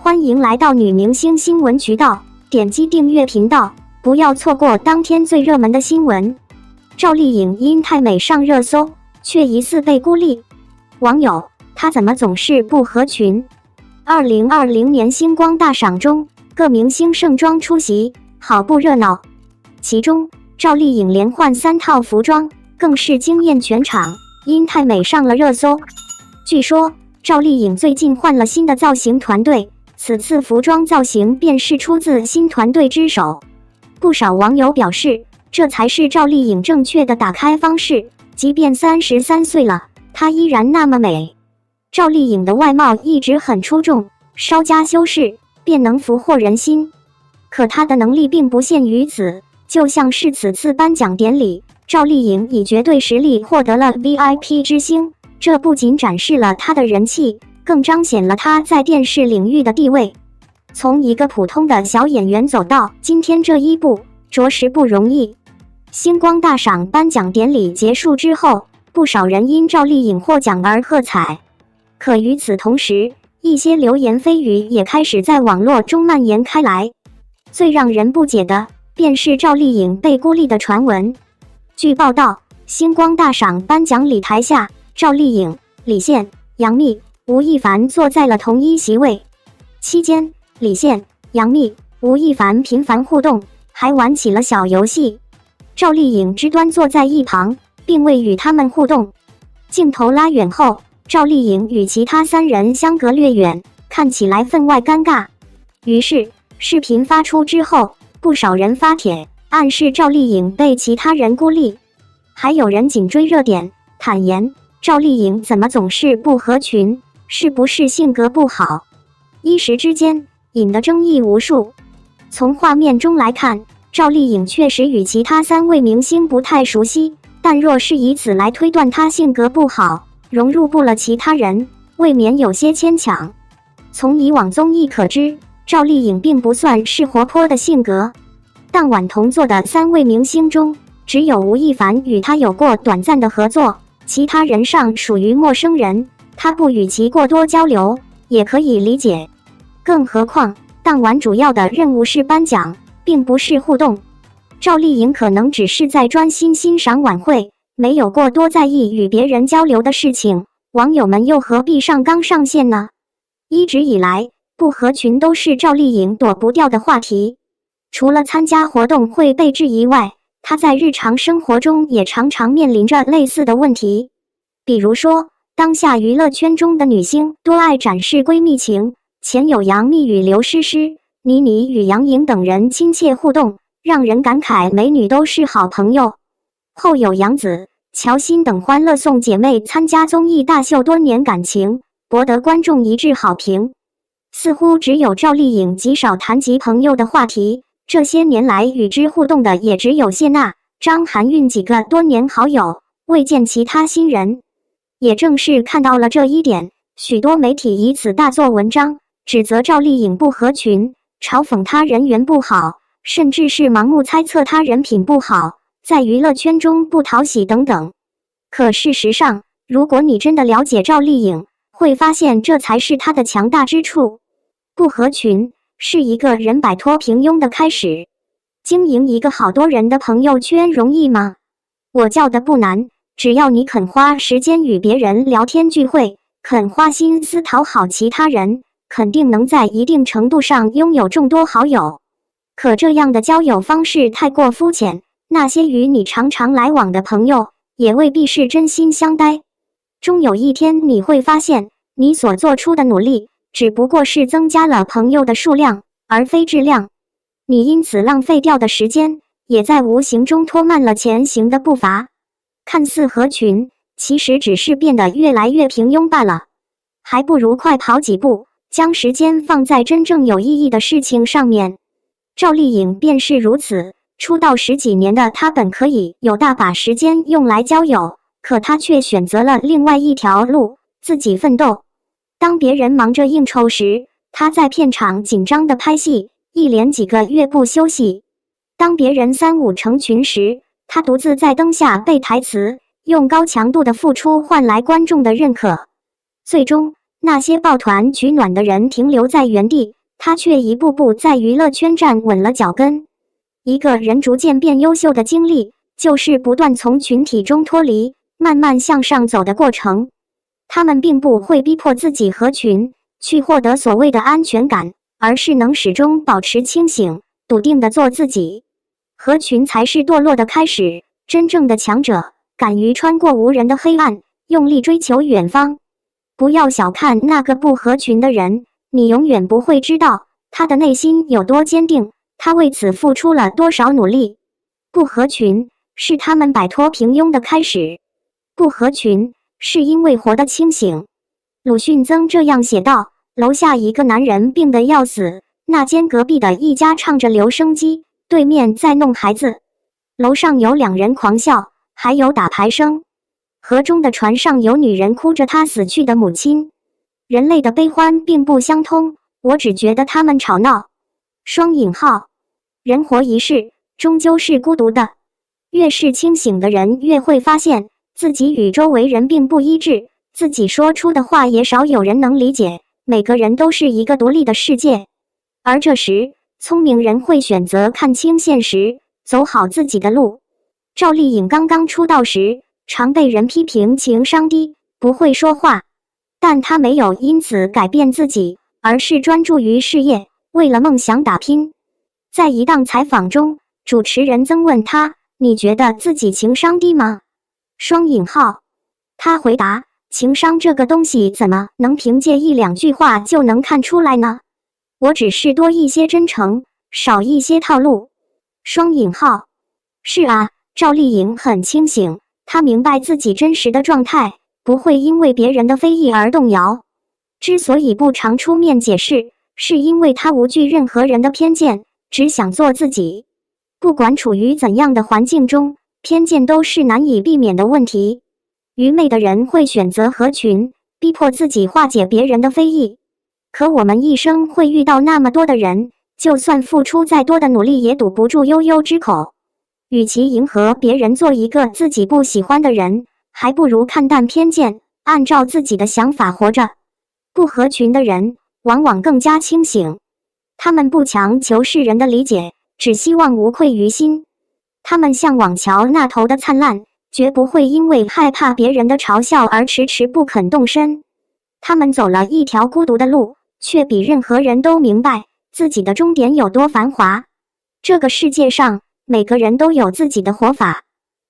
欢迎来到女明星新闻渠道，点击订阅频道，不要错过当天最热门的新闻。赵丽颖因太美上热搜，却疑似被孤立。网友：她怎么总是不合群？2020年星光大赏中，各明星盛装出席，好不热闹。其中，赵丽颖连换3套服装，更是惊艳全场，因太美上了热搜。据说，赵丽颖最近换了新的造型团队，此次服装造型便是出自新团队之手。不少网友表示，这才是赵丽颖正确的打开方式，即便33岁了，她依然那么美。赵丽颖的外貌一直很出众，稍加修饰便能俘获人心。可她的能力并不限于此，就像是此次颁奖典礼，赵丽颖以绝对实力获得了 VIP 之星，这不仅展示了她的人气，更彰显了她在电视领域的地位。从一个普通的小演员走到今天这一步，着实不容易。星光大赏颁奖典礼结束之后，不少人因赵丽颖获奖而喝彩。可与此同时，一些流言蜚语也开始在网络中蔓延开来。最让人不解的，便是赵丽颖被孤立的传闻。据报道，星光大赏颁奖礼台下，赵丽颖、李现、杨幂、吴亦凡坐在了同一席位。期间，李现、杨幂、吴亦凡频繁互动，还玩起了小游戏。赵丽颖只端坐在一旁，并未与他们互动。镜头拉远后，赵丽颖与其他3人相隔略远，看起来分外尴尬。于是，视频发出之后，不少人发帖暗示赵丽颖被其他人孤立，还有人紧追热点，坦言赵丽颖怎么总是不合群，是不是性格不好？一时之间引得争议无数。从画面中来看，赵丽颖确实与其他3位明星不太熟悉，但若是以此来推断她性格不好，融入不了其他人，未免有些牵强。从以往综艺可知，赵丽颖并不算是活泼的性格。当晚同座的3位明星中，只有吴亦凡与她有过短暂的合作，其他人尚属于陌生人，她不与其过多交流，也可以理解。更何况，当晚主要的任务是颁奖，并不是互动。赵丽颖可能只是在专心欣赏晚会，没有过多在意与别人交流的事情，网友们又何必上纲上线呢？一直以来，不合群都是赵丽颖躲不掉的话题。除了参加活动会被质疑外，她在日常生活中也常常面临着类似的问题。比如说，当下娱乐圈中的女星多爱展示闺蜜情，前有杨幂与刘诗诗、倪妮与杨颖等人亲切互动，让人感慨美女都是好朋友。后有杨紫、乔欣等欢乐颂姐妹参加综艺大秀多年感情，博得观众一致好评。似乎只有赵丽颖极少谈及朋友的话题，这些年来与之互动的也只有谢娜、张含韵几个多年好友，未见其他新人。也正是看到了这一点，许多媒体以此大做文章，指责赵丽颖不合群，嘲讽她人缘不好，甚至是盲目猜测她人品不好，在娱乐圈中不讨喜等等。可事实上，如果你真的了解赵丽颖，会发现这才是她的强大之处。不合群是一个人摆脱平庸的开始。经营一个好多人的朋友圈容易吗？我教的不难，只要你肯花时间与别人聊天聚会，肯花心思讨好其他人，肯定能在一定程度上拥有众多好友。可这样的交友方式太过肤浅，那些与你常常来往的朋友，也未必是真心相待。终有一天你会发现，你所做出的努力，只不过是增加了朋友的数量，而非质量。你因此浪费掉的时间，也在无形中拖慢了前行的步伐。看似合群，其实只是变得越来越平庸罢了。还不如快跑几步，将时间放在真正有意义的事情上面。赵丽颖便是如此，出道10几年的她本可以有大把时间用来交友，可她却选择了另外一条路，自己奋斗。当别人忙着应酬时，她在片场紧张的拍戏，一连几个月不休息。当别人3、5成群时，她独自在灯下背台词，用高强度的付出换来观众的认可。最终，那些抱团取暖的人停留在原地，他却一步步在娱乐圈站稳了脚跟。一个人逐渐变优秀的经历，就是不断从群体中脱离，慢慢向上走的过程。他们并不会逼迫自己合群，去获得所谓的安全感，而是能始终保持清醒，笃定地做自己。合群才是堕落的开始，真正的强者敢于穿过无人的黑暗，用力追求远方。不要小看那个不合群的人，你永远不会知道他的内心有多坚定，他为此付出了多少努力。不合群是他们摆脱平庸的开始，不合群是因为活得清醒。鲁迅曾这样写道：楼下一个男人病得要死，那间隔壁的一家唱着留声机，对面在弄孩子，楼上有2人狂笑，还有打牌声。河中的船上有女人哭着她死去的母亲。人类的悲欢并不相通，我只觉得他们吵闹。双引号，人活一世，终究是孤独的。越是清醒的人，越会发现自己与周围人并不一致，自己说出的话也少有人能理解。每个人都是一个独立的世界，而这时，聪明人会选择看清现实，走好自己的路。赵丽颖刚刚出道时，常被人批评情商低，不会说话，但她没有因此改变自己，而是专注于事业，为了梦想打拼。在一档采访中，主持人曾问她：“你觉得自己情商低吗？”双引号，她回答：“情商这个东西怎么能凭借1、2句话就能看出来呢？我只是多一些真诚，少一些套路。”双引号，是啊，赵丽颖很清醒。他明白自己真实的状态，不会因为别人的非议而动摇。之所以不常出面解释，是因为他无惧任何人的偏见，只想做自己。不管处于怎样的环境中，偏见都是难以避免的问题。愚昧的人会选择合群，逼迫自己化解别人的非议。可我们一生会遇到那么多的人，就算付出再多的努力，也堵不住悠悠之口。与其迎合别人做一个自己不喜欢的人，还不如看淡偏见，按照自己的想法活着。不合群的人往往更加清醒，他们不强求世人的理解，只希望无愧于心。他们向往桥那头的灿烂，绝不会因为害怕别人的嘲笑而迟迟不肯动身。他们走了一条孤独的路，却比任何人都明白自己的终点有多繁华。这个世界上，每个人都有自己的活法，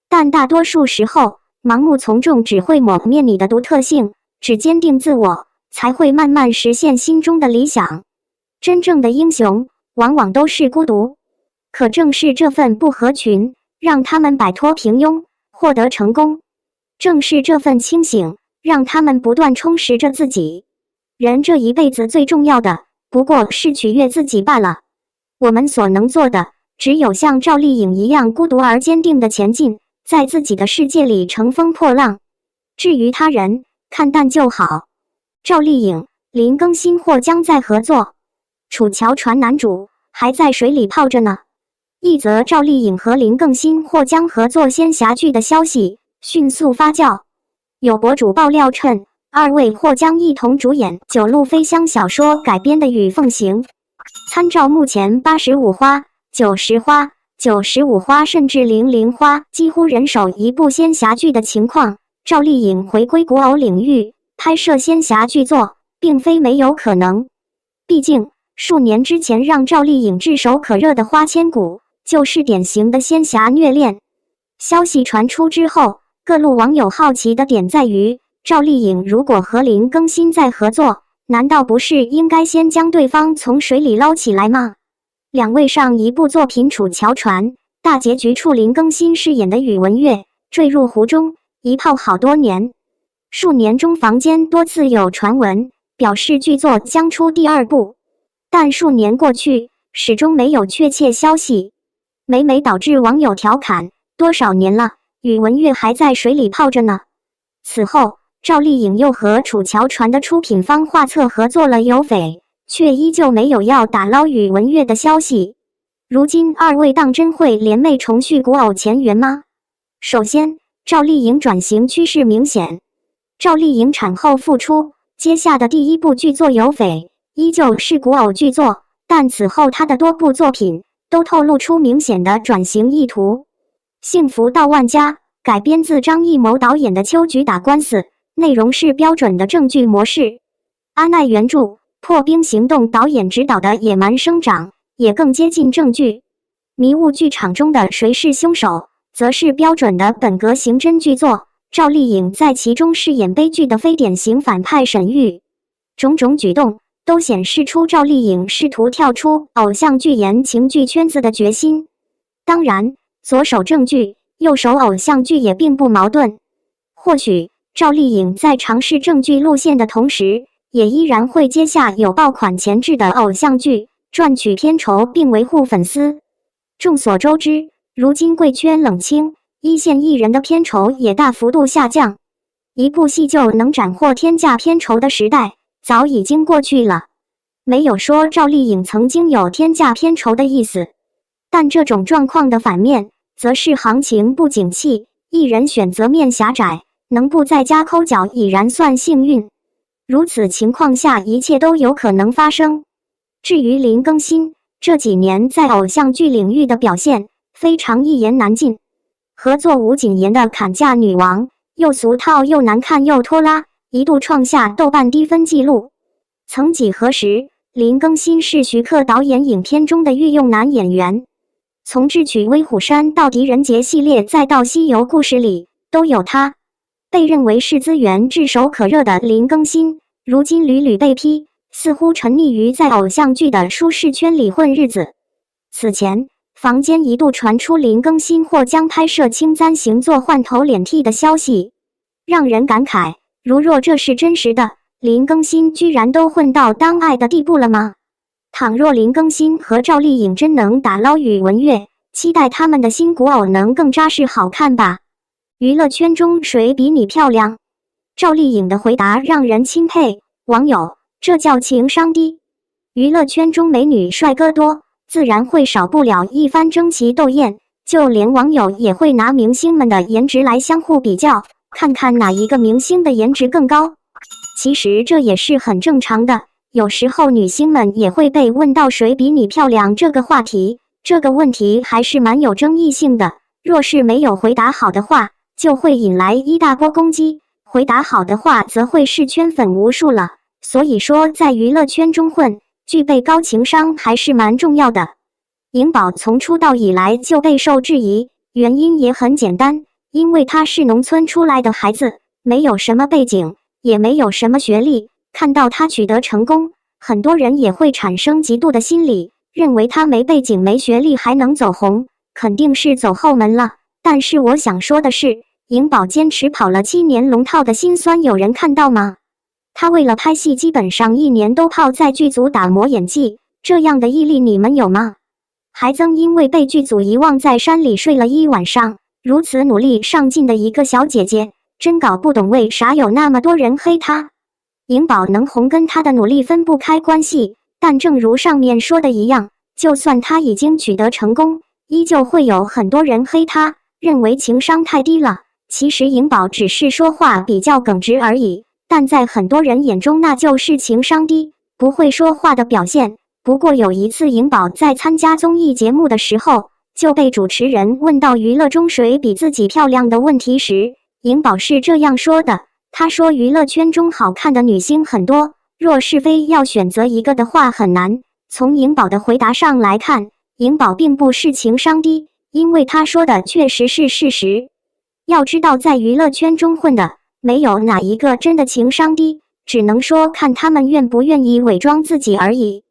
但大多数时候，盲目从众只会抹灭你的独特性，只坚定自我，才会慢慢实现心中的理想。真正的英雄，往往都是孤独。可正是这份不合群，让他们摆脱平庸，获得成功。正是这份清醒，让他们不断充实着自己。人这一辈子最重要的，不过是取悦自己罢了。我们所能做的，只有像赵丽颖一样孤独而坚定地前进，在自己的世界里乘风破浪。至于他人，看淡就好。赵丽颖、林更新或将再合作，楚乔传男主还在水里泡着呢。一则赵丽颖和林更新或将合作仙侠剧的消息迅速发酵，有博主爆料称，二位或将一同主演《九路飞香》小说改编的《与凤行》。参照目前85花、90花、95花甚至00花几乎人手一部仙侠剧的情况，赵丽颖回归古偶领域拍摄仙侠剧作，并非没有可能。毕竟，数年之前让赵丽颖炙手可热的《花千骨》就是典型的仙侠虐恋。消息传出之后，各路网友好奇的点在于，赵丽颖如果和林更新再合作，难道不是应该先将对方从水里捞起来吗？两位上一部作品《楚乔传》大结局处，林更新饰演的宇文玥坠入湖中，一泡好多年。数年中，坊间多次有传闻表示剧作将出第二部，但数年过去，始终没有确切消息，每每导致网友调侃：多少年了，宇文玥还在水里泡着呢。此后，赵丽颖又和楚乔传的出品方画策合作了《有匪》，却依旧没有要打捞宇文玥的消息。如今二位当真会联袂重续古偶前缘吗？首先，赵丽颖转型趋势明显。赵丽颖产后复出，接下的第一部剧作《有匪》依旧是古偶剧作，但此后他的多部作品都透露出明显的转型意图。《幸福到万家》改编自张艺谋导演的《秋菊打官司》，内容是标准的正剧模式。阿奈原著《破冰行动》导演执导的《野蛮生长》也更接近正剧。迷雾剧场中的《谁是凶手》则是标准的本格刑侦剧作，赵丽颖在其中饰演悲剧的非典型反派沈玉。种种举动都显示出赵丽颖试图跳出偶像剧言情剧圈子的决心。当然，左手正剧，右手偶像剧也并不矛盾。或许赵丽颖在尝试正剧路线的同时，也依然会接下有爆款前置的偶像剧，赚取片酬并维护粉丝。众所周知，如今贵圈冷清，一线艺人的片酬也大幅度下降，一部戏就能斩获天价片酬的时代早已经过去了。没有说赵丽颖曾经有天价片酬的意思，但这种状况的反面则是行情不景气，艺人选择面狭窄，能不在家抠脚已然算幸运。如此情况下，一切都有可能发生。至于林更新，这几年在偶像剧领域的表现非常一言难尽，合作吴谨言的《砍价女王》又俗套又难看又拖拉，一度创下豆瓣低分纪录。曾几何时，林更新是徐克导演影片中的御用男演员，从智取威虎山到狄仁杰系列再到西游故事里都有他。被认为是资源炙手可热的林更新，如今屡屡被批似乎沉溺于在偶像剧的舒适圈里混日子。此前坊间一度传出林更新或将拍摄《青簪行》做换头脸替的消息，让人感慨，如若这是真实的，林更新居然都混到当爱的地步了吗？倘若林更新和赵丽颖真能打捞宇文玥，期待他们的新古偶能更扎实好看吧。娱乐圈中谁比你漂亮？赵丽颖的回答让人钦佩，网友，这叫情商低。娱乐圈中美女帅哥多，自然会少不了一番争奇斗艳，就连网友也会拿明星们的颜值来相互比较，看看哪一个明星的颜值更高。其实这也是很正常的，有时候女星们也会被问到谁比你漂亮这个话题，这个问题还是蛮有争议性的，若是没有回答好的话，就会引来一大波攻击，回答好的话则会是圈粉无数了。所以说在娱乐圈中混，具备高情商还是蛮重要的。颖宝从出道以来就备受质疑，原因也很简单，因为她是农村出来的孩子，没有什么背景，也没有什么学历，看到她取得成功，很多人也会产生嫉妒的心理，认为她没背景没学历还能走红，肯定是走后门了。但是我想说的是，颖宝坚持跑了7年龙套的辛酸有人看到吗？她为了拍戏基本上1年都泡在剧组打磨演技，这样的毅力你们有吗？还曾因为被剧组遗忘在山里睡了1晚上，如此努力上进的一个小姐姐，真搞不懂为啥有那么多人黑她。颖宝能红跟她的努力分不开关系，但正如上面说的一样，就算她已经取得成功，依旧会有很多人黑她，认为情商太低了。其实颖宝只是说话比较耿直而已，但在很多人眼中那就是情商低，不会说话的表现。不过有一次颖宝在参加综艺节目的时候，就被主持人问到娱乐中谁比自己漂亮的问题时，颖宝是这样说的，她说娱乐圈中好看的女星很多，若是非要选择一个的话很难。从颖宝的回答上来看，颖宝并不是情商低，因为她说的确实是事实。要知道在娱乐圈中混的，没有哪一个真的情商低，只能说看他们愿不愿意伪装自己而已。